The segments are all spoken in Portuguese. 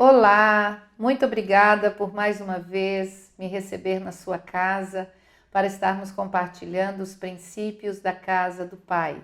Olá, muito obrigada por mais uma vez me receber na sua casa para estarmos compartilhando os princípios da casa do Pai.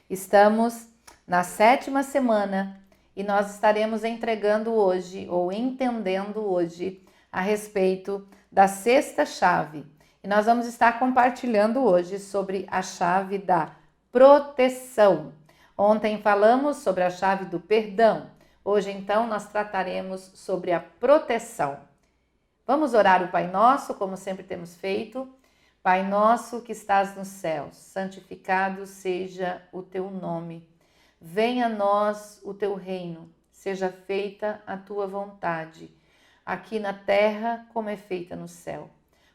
Estamos na 7ª semana e nós estaremos entregando hoje ou entendendo hoje a respeito da 6ª chave. E nós vamos estar compartilhando hoje sobre a chave da proteção. Ontem falamos sobre a chave do perdão. Hoje, então, nós trataremos sobre a proteção. Vamos orar o Pai Nosso, como sempre temos feito. Pai nosso que estás nos céus, santificado seja o teu nome. Venha a nós o teu reino, seja feita a tua vontade, aqui na terra como é feita no céu.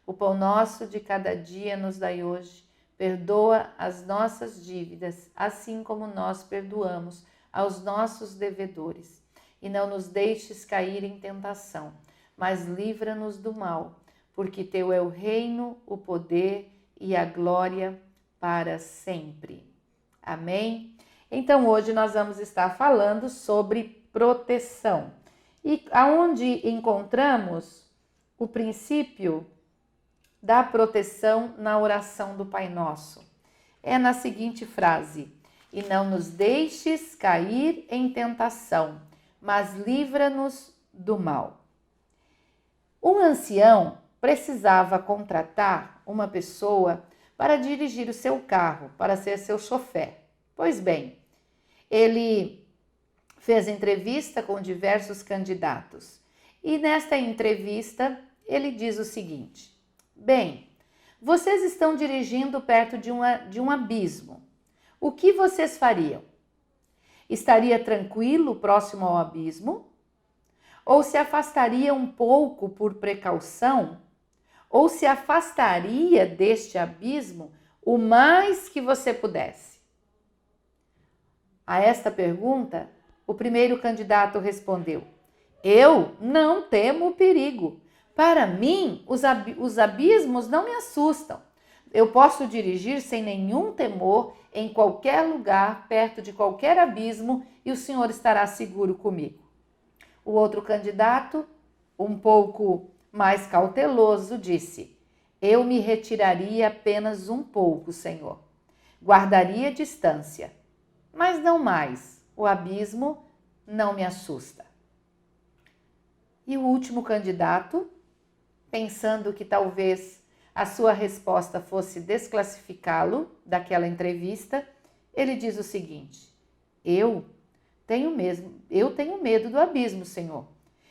O pão nosso de cada dia nos dai hoje. Perdoa as nossas dívidas, assim como nós perdoamos aos nossos devedores. E não nos deixes cair em tentação, mas livra-nos do mal, porque teu é o reino, o poder e a glória para sempre. Amém? Então hoje nós vamos estar falando sobre proteção. E aonde encontramos o princípio da proteção na oração do Pai Nosso? É na seguinte frase: e não nos deixes cair em tentação, mas livra-nos do mal. Um ancião precisava contratar uma pessoa para dirigir o seu carro, para ser seu chofer. Pois bem, ele fez entrevista com diversos candidatos e nesta entrevista ele diz o seguinte: bem, vocês estão dirigindo perto de um abismo. O que vocês fariam? Estaria tranquilo próximo ao abismo? Ou se afastaria um pouco por precaução? Ou se afastaria deste abismo o mais que você pudesse? A esta pergunta, o primeiro candidato respondeu: eu não temo o perigo. Para mim, os abismos não me assustam. Eu posso dirigir sem nenhum temor em qualquer lugar, perto de qualquer abismo, e o Senhor estará seguro comigo. O outro candidato, um pouco mais cauteloso, disse: eu me retiraria apenas um pouco, Senhor. Guardaria distância, mas não mais. O abismo não me assusta. E o último candidato, pensando que talvez a sua resposta fosse desclassificá-lo daquela entrevista, ele diz o seguinte: eu tenho medo do abismo, Senhor.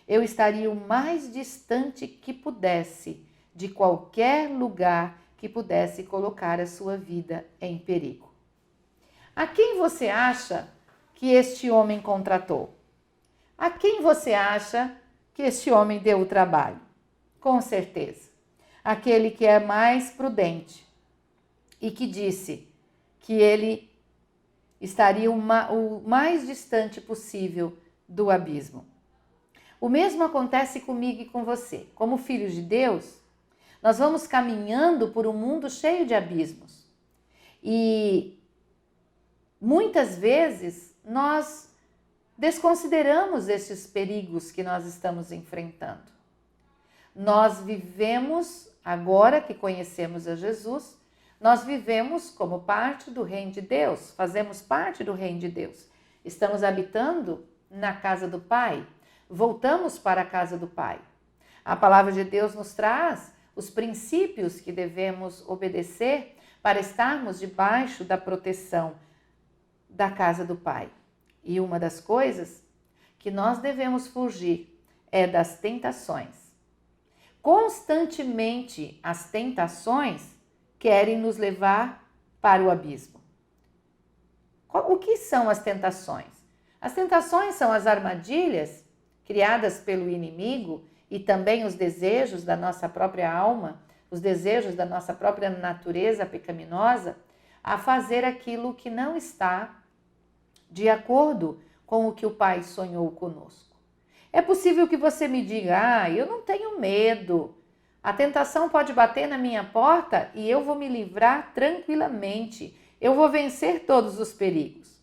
Eu estaria o mais distante que pudesse de qualquer lugar que pudesse colocar a sua vida em perigo. A quem você acha que este homem contratou? A quem você acha que este homem deu o trabalho? Com certeza, aquele que é mais prudente e que disse que ele estaria o mais distante possível do abismo. O mesmo acontece comigo e com você. Como filhos de Deus, nós vamos caminhando por um mundo cheio de abismos. E muitas vezes nós desconsideramos esses perigos que nós estamos enfrentando. Nós vivemos, agora que conhecemos a Jesus, nós vivemos como parte do reino de Deus, fazemos parte do reino de Deus. Estamos habitando na casa do Pai, voltamos para a casa do Pai. A palavra de Deus nos traz os princípios que devemos obedecer para estarmos debaixo da proteção da casa do Pai. E uma das coisas que nós devemos fugir é das tentações. Constantemente as tentações querem nos levar para o abismo. O que são as tentações? As tentações são as armadilhas criadas pelo inimigo e também os desejos da nossa própria alma, os desejos da nossa própria natureza pecaminosa a fazer aquilo que não está de acordo com o que o Pai sonhou conosco. É possível que você me diga: eu não tenho medo. A tentação pode bater na minha porta e eu vou me livrar tranquilamente. Eu vou vencer todos os perigos.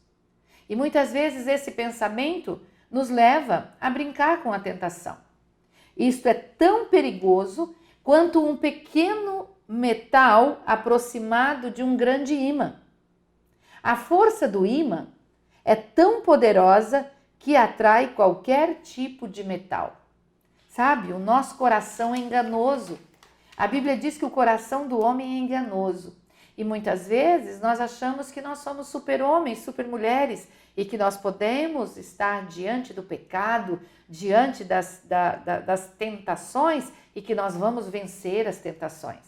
E muitas vezes esse pensamento nos leva a brincar com a tentação. Isto é tão perigoso quanto um pequeno metal aproximado de um grande ímã. A força do ímã é tão poderosa que atrai qualquer tipo de metal. Sabe, o nosso coração é enganoso. A Bíblia diz que o coração do homem é enganoso. E muitas vezes nós achamos que nós somos super-homens, super-mulheres e que nós podemos estar diante do pecado, diante das tentações e que nós vamos vencer as tentações.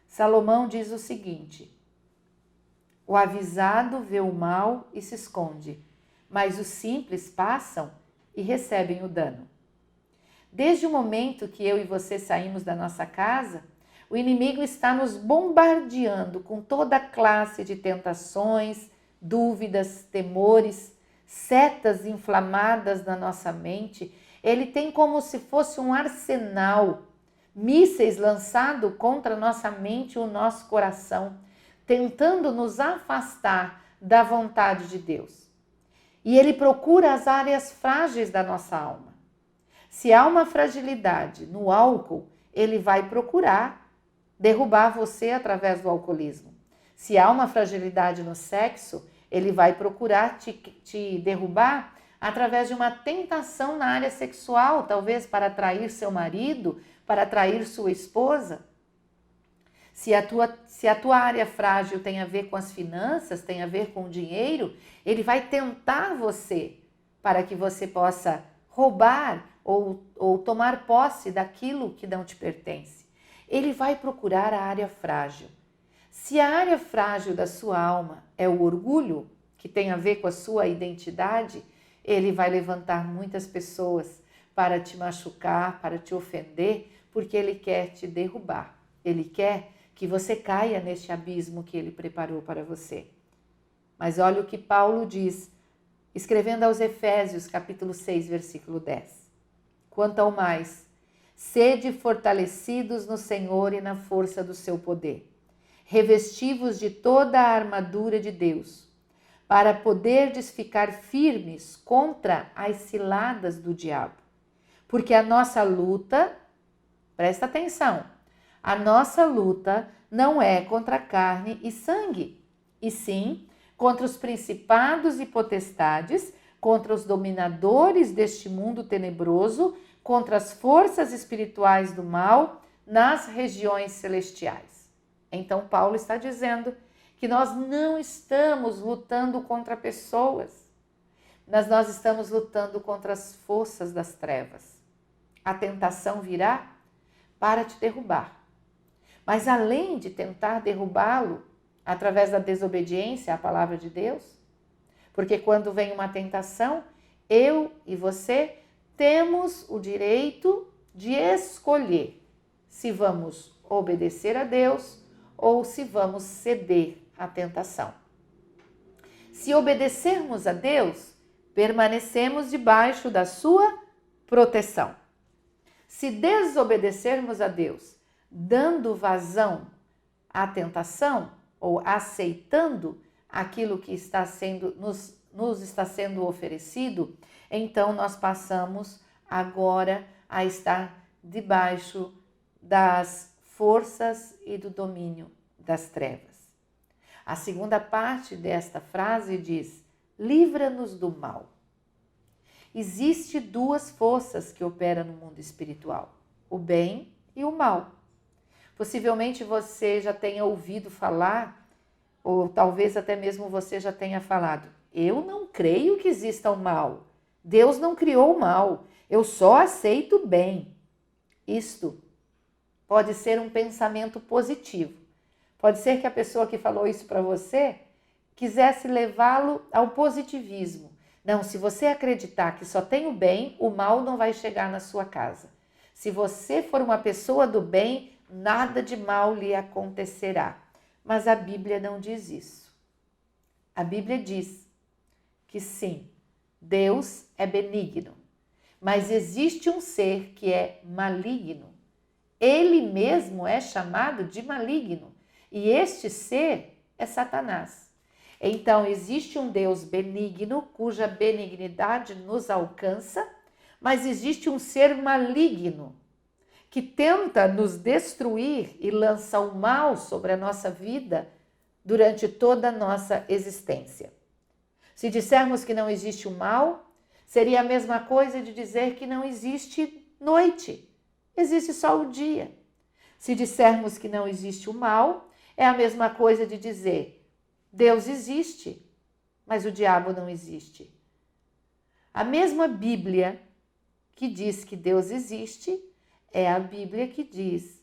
Salomão diz o seguinte: o avisado vê o mal e se esconde, mas os simples passam e recebem o dano. Desde o momento que eu e você saímos da nossa casa, o inimigo está nos bombardeando com toda classe de tentações, dúvidas, temores, setas inflamadas na nossa mente. Ele tem como se fosse um arsenal, mísseis lançados contra a nossa mente e o nosso coração, tentando nos afastar da vontade de Deus. E ele procura as áreas frágeis da nossa alma. Se há uma fragilidade no álcool, ele vai procurar derrubar você através do alcoolismo. Se há uma fragilidade no sexo, ele vai procurar te derrubar através de uma tentação na área sexual, talvez para atrair seu marido, para atrair sua esposa. Se a tua área frágil tem a ver com as finanças, tem a ver com o dinheiro, ele vai tentar você para que você possa roubar ou tomar posse daquilo que não te pertence. Ele vai procurar a área frágil. Se a área frágil da sua alma é o orgulho, que tem a ver com a sua identidade, ele vai levantar muitas pessoas para te machucar, para te ofender, porque ele quer te derrubar. Ele quer que você caia neste abismo que ele preparou para você. Mas olha o que Paulo diz, escrevendo aos Efésios, capítulo 6, versículo 10. Quanto ao mais, sede fortalecidos no Senhor e na força do seu poder. Revesti-vos de toda a armadura de Deus, para poderdes ficar firmes contra as ciladas do diabo. Porque a nossa luta, presta atenção, a nossa luta não é contra carne e sangue, e sim contra os principados e potestades, contra os dominadores deste mundo tenebroso, contra as forças espirituais do mal nas regiões celestiais. Então Paulo está dizendo que nós não estamos lutando contra pessoas, mas nós estamos lutando contra as forças das trevas. A tentação virá para te derrubar. Mas além de tentar derrubá-lo através da desobediência à palavra de Deus, porque quando vem uma tentação, eu e você temos o direito de escolher se vamos obedecer a Deus ou se vamos ceder à tentação. Se obedecermos a Deus, permanecemos debaixo da sua proteção. Se desobedecermos a Deus, dando vazão à tentação ou aceitando aquilo que está sendo, nos está sendo oferecido, então nós passamos agora a estar debaixo das forças e do domínio das trevas. A segunda parte desta frase diz: livra-nos do mal. Existem duas forças que operam no mundo espiritual, o bem e o mal. Possivelmente você já tenha ouvido falar, ou talvez até mesmo você já tenha falado: eu não creio que exista o mal. Deus não criou o mal. Eu só aceito o bem. Isto pode ser um pensamento positivo. Pode ser que a pessoa que falou isso para você quisesse levá-lo ao positivismo. Não, se você acreditar que só tem o bem, o mal não vai chegar na sua casa. Se você for uma pessoa do bem, nada de mal lhe acontecerá. Mas a Bíblia não diz isso. A Bíblia diz que sim, Deus é benigno, mas existe um ser que é maligno. Ele mesmo é chamado de maligno, e este ser é Satanás. Então, existe um Deus benigno, cuja benignidade nos alcança, mas existe um ser maligno, que tenta nos destruir e lança o mal sobre a nossa vida durante toda a nossa existência. Se dissermos que não existe o mal, seria a mesma coisa de dizer que não existe noite, existe só o dia. Se dissermos que não existe o mal, é a mesma coisa de dizer Deus existe, mas o diabo não existe. A mesma Bíblia que diz que Deus existe é a Bíblia que diz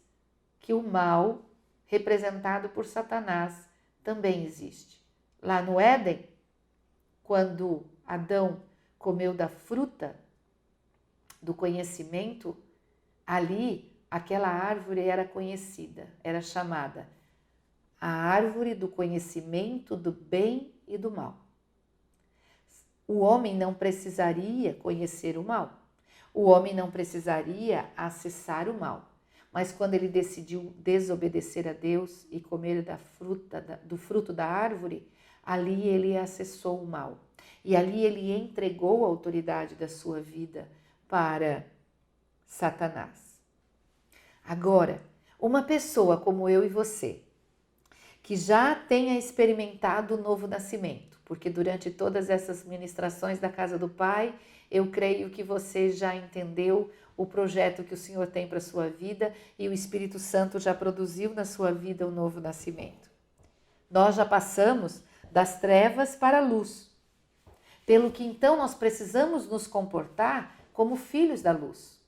que o mal, representado por Satanás, também existe. Lá no Éden, quando Adão comeu da fruta do conhecimento, ali aquela árvore era conhecida, era chamada a árvore do conhecimento do bem e do mal. O homem não precisaria conhecer o mal. O homem não precisaria acessar o mal, mas quando ele decidiu desobedecer a Deus e comer do fruto da árvore, ali ele acessou o mal. E ali ele entregou a autoridade da sua vida para Satanás. Agora, uma pessoa como eu e você, que já tenha experimentado o novo nascimento, porque durante todas essas ministrações da Casa do Pai, eu creio que você já entendeu o projeto que o Senhor tem para a sua vida e o Espírito Santo já produziu na sua vida o novo nascimento. Nós já passamos das trevas para a luz, pelo que então nós precisamos nos comportar como filhos da luz.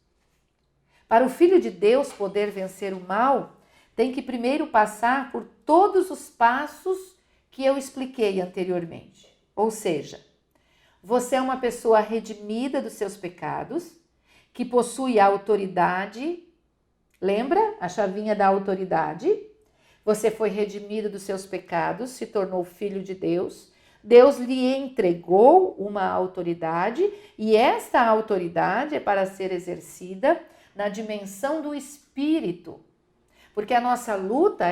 Para o Filho de Deus poder vencer o mal, tem que primeiro passar por todos os passos que eu expliquei anteriormente. Ou seja, você é uma pessoa redimida dos seus pecados, que possui a autoridade. Lembra a chavinha da autoridade? Você foi redimido dos seus pecados, se tornou filho de Deus. Deus lhe entregou uma autoridade e esta autoridade é para ser exercida na dimensão do Espírito. Porque a nossa luta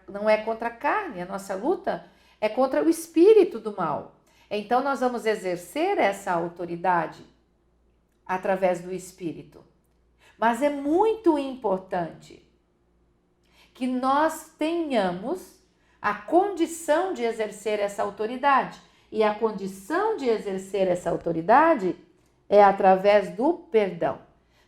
não é contra a carne, a nossa luta é contra o espírito do mal. Então, nós vamos exercer essa autoridade através do Espírito. Mas é muito importante que nós tenhamos a condição de exercer essa autoridade. E a condição de exercer essa autoridade é através do perdão.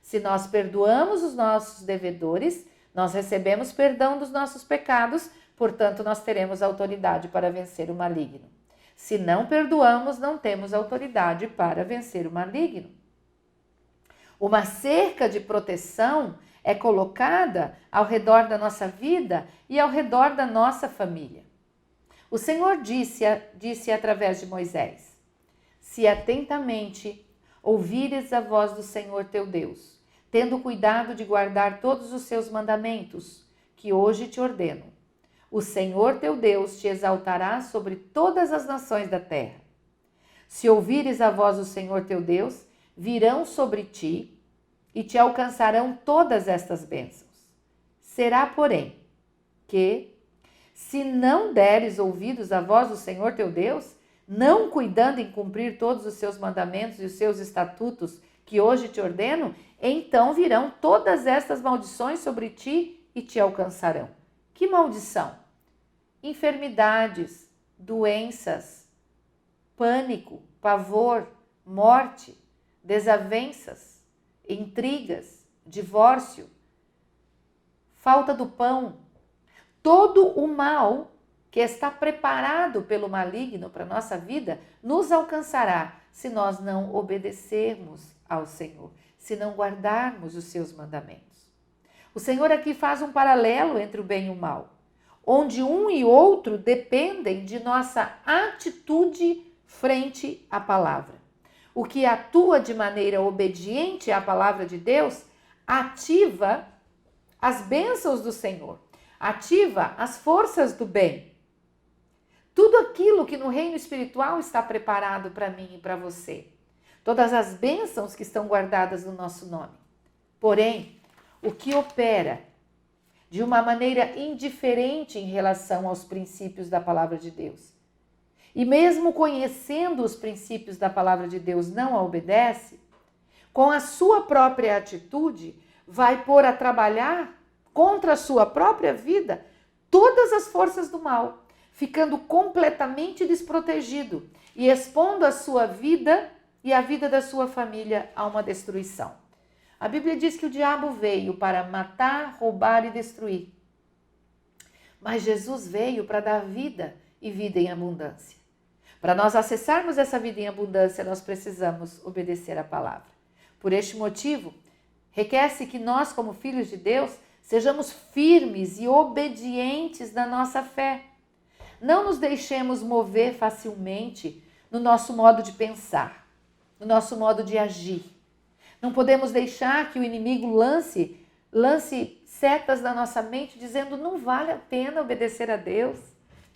Se nós perdoamos os nossos devedores, nós recebemos perdão dos nossos pecados, portanto, nós teremos autoridade para vencer o maligno. Se não perdoamos, não temos autoridade para vencer o maligno. Uma cerca de proteção é colocada ao redor da nossa vida e ao redor da nossa família. O Senhor disse através de Moisés: se atentamente ouvires a voz do Senhor teu Deus, tendo cuidado de guardar todos os seus mandamentos, que hoje te ordeno, o Senhor teu Deus te exaltará sobre todas as nações da terra. Se ouvires a voz do Senhor teu Deus, virão sobre ti e te alcançarão todas estas bênçãos. Será, porém, que, se não deres ouvidos à voz do Senhor teu Deus, não cuidando em cumprir todos os seus mandamentos e os seus estatutos que hoje te ordeno, então virão todas estas maldições sobre ti e te alcançarão. Que maldição? Enfermidades, doenças, pânico, pavor, morte, desavenças, intrigas, divórcio, falta do pão. Todo o mal que está preparado pelo maligno para a nossa vida nos alcançará se nós não obedecermos ao Senhor, se não guardarmos os seus mandamentos. O Senhor aqui faz um paralelo entre o bem e o mal, onde um e outro dependem de nossa atitude frente à palavra. O que atua de maneira obediente à palavra de Deus ativa as bênçãos do Senhor, ativa as forças do bem. Tudo aquilo que no reino espiritual está preparado para mim e para você. Todas as bênçãos que estão guardadas no nosso nome. Porém, o que opera de uma maneira indiferente em relação aos princípios da palavra de Deus e mesmo conhecendo os princípios da palavra de Deus, não a obedece, com a sua própria atitude, vai pôr a trabalhar contra a sua própria vida todas as forças do mal, ficando completamente desprotegido e expondo a sua vida e a vida da sua família a uma destruição. A Bíblia diz que o diabo veio para matar, roubar e destruir. Mas Jesus veio para dar vida e vida em abundância. Para nós acessarmos essa vida em abundância, nós precisamos obedecer a palavra. Por este motivo, requer-se que nós, como filhos de Deus, sejamos firmes e obedientes na nossa fé. Não nos deixemos mover facilmente no nosso modo de pensar, no nosso modo de agir. Não podemos deixar que o inimigo lance setas na nossa mente dizendo não vale a pena obedecer a Deus.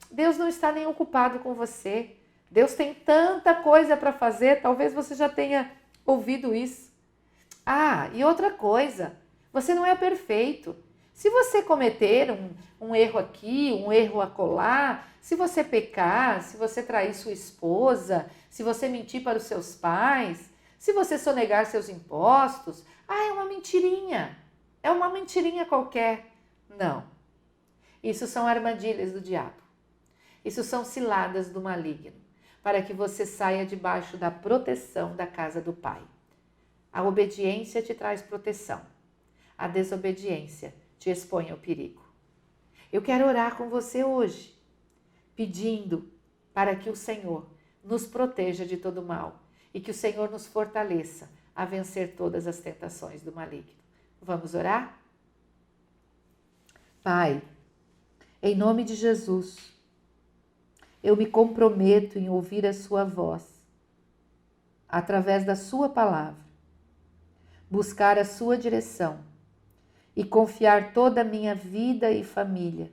Deus não está nem ocupado com você. Deus tem tanta coisa para fazer, talvez você já tenha ouvido isso. E outra coisa, você não é perfeito. Se você cometer um erro aqui, um erro acolá, se você pecar, se você trair sua esposa, se você mentir para os seus pais, se você sonegar seus impostos, é uma mentirinha qualquer. Não, isso são armadilhas do diabo, isso são ciladas do maligno, para que você saia debaixo da proteção da casa do Pai. A obediência te traz proteção, a desobediência te expõe ao perigo. Eu quero orar com você hoje, pedindo para que o Senhor nos proteja de todo mal e que o Senhor nos fortaleça a vencer todas as tentações do maligno. Vamos orar? Pai, em nome de Jesus, eu me comprometo em ouvir a sua voz, através da sua palavra, buscar a sua direção e confiar toda a minha vida e família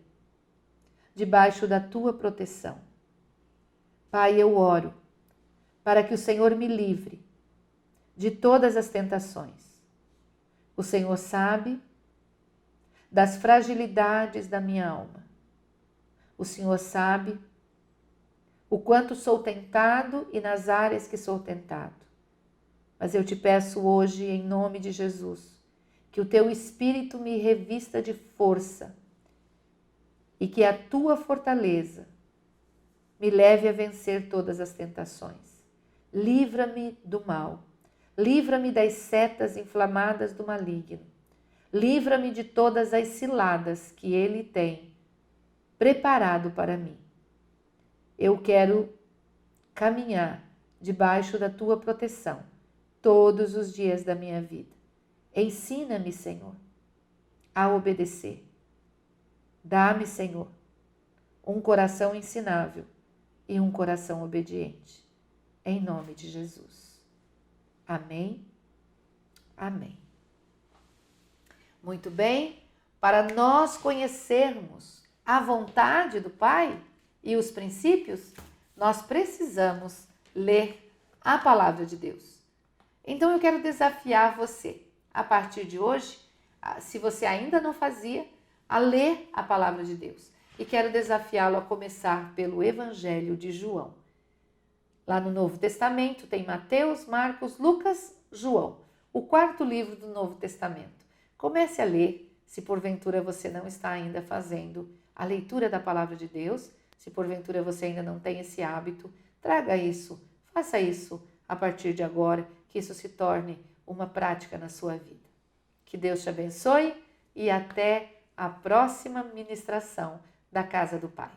debaixo da tua proteção. Pai, eu oro para que o Senhor me livre de todas as tentações. O Senhor sabe das fragilidades da minha alma. O Senhor sabe o quanto sou tentado e nas áreas que sou tentado. Mas eu te peço hoje, em nome de Jesus, que o teu Espírito me revista de força e que a tua fortaleza me leve a vencer todas as tentações. Livra-me do mal, livra-me das setas inflamadas do maligno, livra-me de todas as ciladas que ele tem preparado para mim. Eu quero caminhar debaixo da tua proteção todos os dias da minha vida. Ensina-me, Senhor, a obedecer. Dá-me, Senhor, um coração ensinável e um coração obediente. Em nome de Jesus. Amém. Amém. Muito bem, para nós conhecermos a vontade do Pai e os princípios, nós precisamos ler a palavra de Deus. Então eu quero desafiar você, a partir de hoje, se você ainda não fazia, a ler a palavra de Deus. E quero desafiá-lo a começar pelo Evangelho de João. Lá no Novo Testamento tem Mateus, Marcos, Lucas, João, o quarto livro do Novo Testamento. Comece a ler, se porventura você não está ainda fazendo a leitura da palavra de Deus, se porventura você ainda não tem esse hábito, traga isso, faça isso a partir de agora, que isso se torne uma prática na sua vida. Que Deus te abençoe e até a próxima ministração da Casa do Pai.